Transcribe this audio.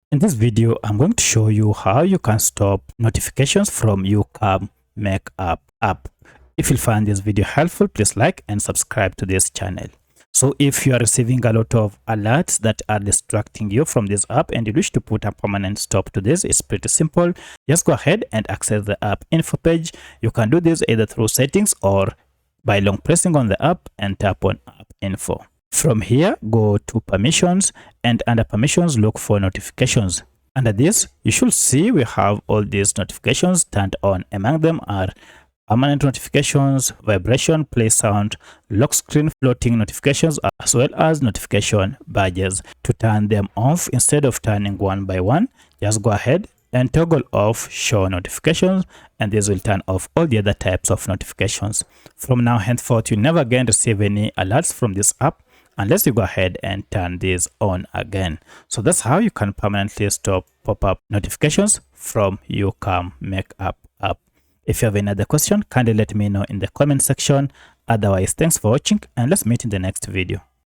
In this video, I'm going to show you how you can stop notifications from YouCam Makeup app. If you find this video helpful, please like and subscribe to this channel. So if you are receiving a lot of alerts that are distracting you from this app and you wish to put a permanent stop to this, it's pretty simple. Just go ahead and access the app info page. You can do this either through settings or by long pressing on the app and tap on app info. From here, go to permissions, and under permissions, look for notifications. Under this, you should see we have all these notifications turned on. Among them are permanent notifications, vibration, play sound, lock screen, floating notifications, as well as notification badges. To turn them off, instead of turning one by one, just go ahead and toggle off show notifications, and this will turn off all the other types of notifications. From now henceforth, you never again receive any alerts from this app unless you go ahead and turn this on again. So that's how you can permanently stop pop-up notifications from YouCam Makeup app. If you have any other question, kindly let me know in the comment section. Otherwise, thanks for watching and let's meet in the next video.